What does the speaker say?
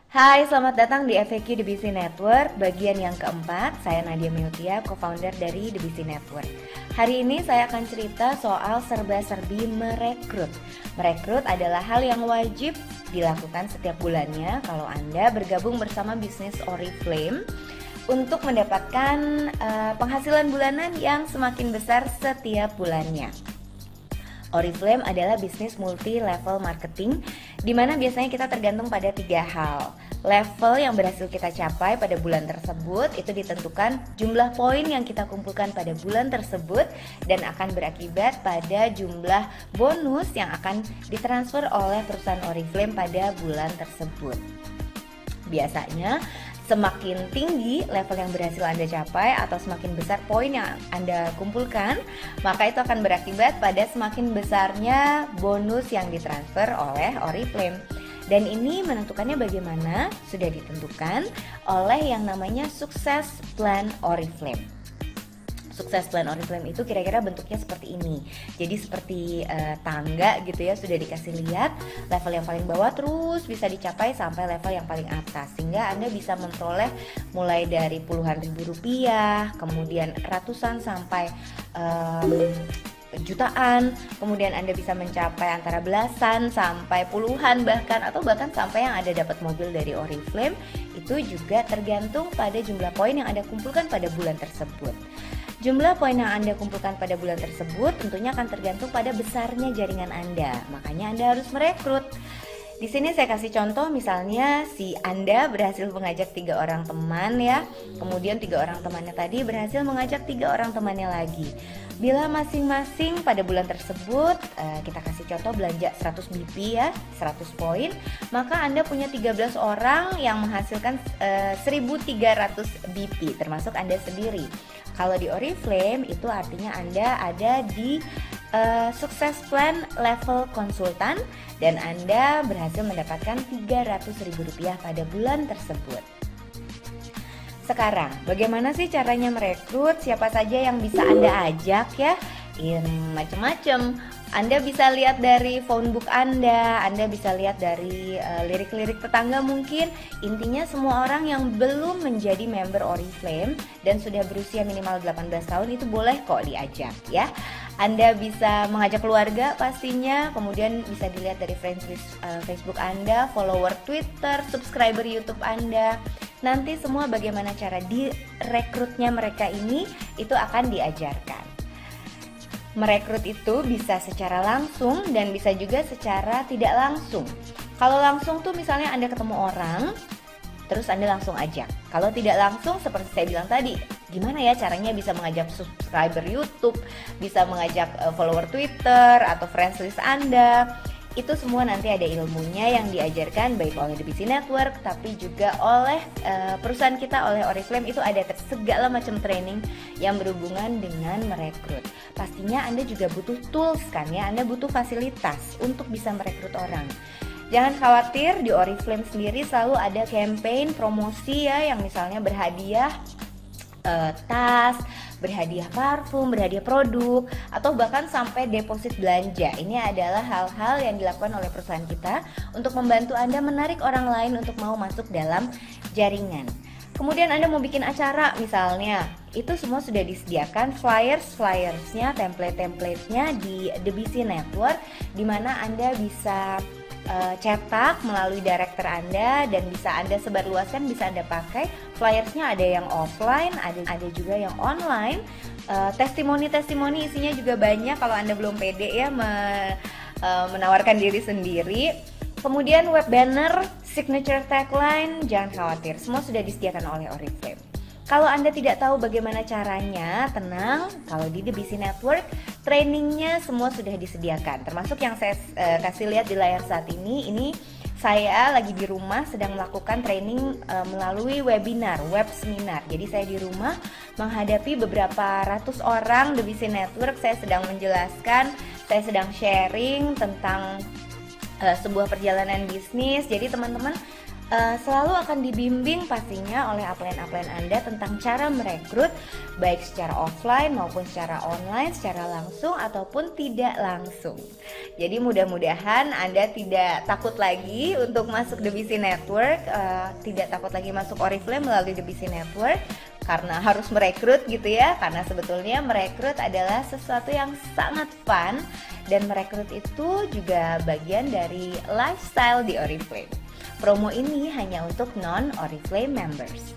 Hai, selamat datang di FAQ The Busy Network, bagian yang keempat. Saya Nadia Meutia, co-founder dari The Busy Network. Hari ini saya akan cerita soal serba-serbi merekrut. Merekrut adalah hal yang wajib dilakukan setiap bulannya kalau Anda bergabung bersama bisnis Oriflame untuk mendapatkan penghasilan bulanan yang semakin besar setiap bulannya. Oriflame adalah bisnis multi-level marketing di mana biasanya kita tergantung pada 3 hal. Level yang berhasil kita capai pada bulan tersebut itu ditentukan jumlah poin yang kita kumpulkan pada bulan tersebut dan akan berakibat pada jumlah bonus yang akan ditransfer oleh perusahaan Oriflame pada bulan tersebut. Biasanya semakin tinggi level yang berhasil Anda capai atau semakin besar poin yang Anda kumpulkan, maka itu akan berakibat pada semakin besarnya bonus yang ditransfer oleh Oriflame. Dan ini menentukannya bagaimana sudah ditentukan oleh yang namanya Sukses Plan Oriflame. Sukses Plan Oriflame itu kira-kira bentuknya seperti ini. Jadi seperti tangga gitu ya, sudah dikasih lihat level yang paling bawah terus bisa dicapai sampai level yang paling atas, sehingga Anda bisa memperoleh mulai dari puluhan ribu rupiah, kemudian ratusan sampai jutaan, kemudian Anda bisa mencapai antara belasan sampai puluhan bahkan, atau bahkan sampai yang Anda dapat mobil dari Oriflame. Itu juga tergantung pada jumlah poin yang Anda kumpulkan pada bulan tersebut. Jumlah poin yang Anda kumpulkan pada bulan tersebut tentunya akan tergantung pada besarnya jaringan Anda. Makanya Anda harus merekrut. Di sini saya kasih contoh, misalnya si Anda berhasil mengajak 3 orang teman ya. Kemudian 3 orang temannya tadi berhasil mengajak 3 orang temannya lagi. Bila masing-masing pada bulan tersebut kita kasih contoh belanja 100 BP ya, 100 poin, maka Anda punya 13 orang yang menghasilkan 1.300 BP termasuk Anda sendiri. Kalau di Oriflame itu artinya Anda ada di Sukses Plan level konsultan dan Anda berhasil mendapatkan Rp300.000 pada bulan tersebut. Sekarang, bagaimana sih caranya merekrut? Siapa saja yang bisa Anda ajak ya? Macam-macam. Anda bisa lihat dari phone book Anda bisa lihat dari lirik-lirik tetangga mungkin. Intinya semua orang yang belum menjadi member Oriflame dan sudah berusia minimal 18 tahun itu boleh kok diajak ya. Anda bisa mengajak keluarga pastinya, kemudian bisa dilihat dari friends Facebook Anda, follower Twitter, subscriber YouTube Anda. Nanti semua bagaimana cara direkrutnya mereka ini itu akan diajarkan. Merekrut itu bisa secara langsung dan bisa juga secara tidak langsung. Kalau langsung tuh misalnya Anda ketemu orang, terus Anda langsung ajak. Kalau tidak langsung seperti saya bilang tadi, gimana ya caranya bisa mengajak subscriber YouTube, bisa mengajak follower Twitter atau friends list Anda. Itu semua nanti ada ilmunya yang diajarkan baik oleh The Busy Network tapi juga oleh perusahaan kita, oleh Oriflame. Itu ada segala macam training yang berhubungan dengan merekrut. Pastinya Anda juga butuh tools kan ya, Anda butuh fasilitas untuk bisa merekrut orang. Jangan khawatir, di Oriflame sendiri selalu ada campaign promosi ya, yang misalnya berhadiah tas, berhadiah parfum, berhadiah produk, atau bahkan sampai deposit belanja. Ini adalah hal-hal yang dilakukan oleh perusahaan kita untuk membantu Anda menarik orang lain untuk mau masuk dalam jaringan. Kemudian Anda mau bikin acara misalnya, itu semua sudah disediakan flyers-nya, template-templatenya di The Busy Network, di mana Anda bisa cetak melalui director Anda dan bisa Anda sebarluaskan, bisa Anda pakai. Flyersnya ada yang offline, ada juga yang online. Testimoni-testimoni isinya juga banyak kalau Anda belum pede ya menawarkan diri sendiri. Kemudian web banner, signature tagline, jangan khawatir, semua sudah disediakan oleh Oriflame. Kalau Anda tidak tahu bagaimana caranya, tenang, kalau di The Busy Network, trainingnya semua sudah disediakan. Termasuk yang saya kasih lihat di layar saat ini saya lagi di rumah sedang melakukan training melalui webinar, web seminar. Jadi saya di rumah menghadapi beberapa ratus orang The Busy Network, saya sedang menjelaskan, saya sedang sharing tentang sebuah perjalanan bisnis. Jadi teman-teman Selalu akan dibimbing pastinya oleh upline-upline Anda tentang cara merekrut, baik secara offline maupun secara online, secara langsung ataupun tidak langsung. Jadi mudah-mudahan Anda tidak takut lagi untuk masuk The Busy Network, tidak takut lagi masuk Oriflame melalui The Busy Network karena harus merekrut gitu ya, karena sebetulnya merekrut adalah sesuatu yang sangat fun dan merekrut itu juga bagian dari lifestyle di Oriflame. Promo ini hanya untuk non-Oriflame members.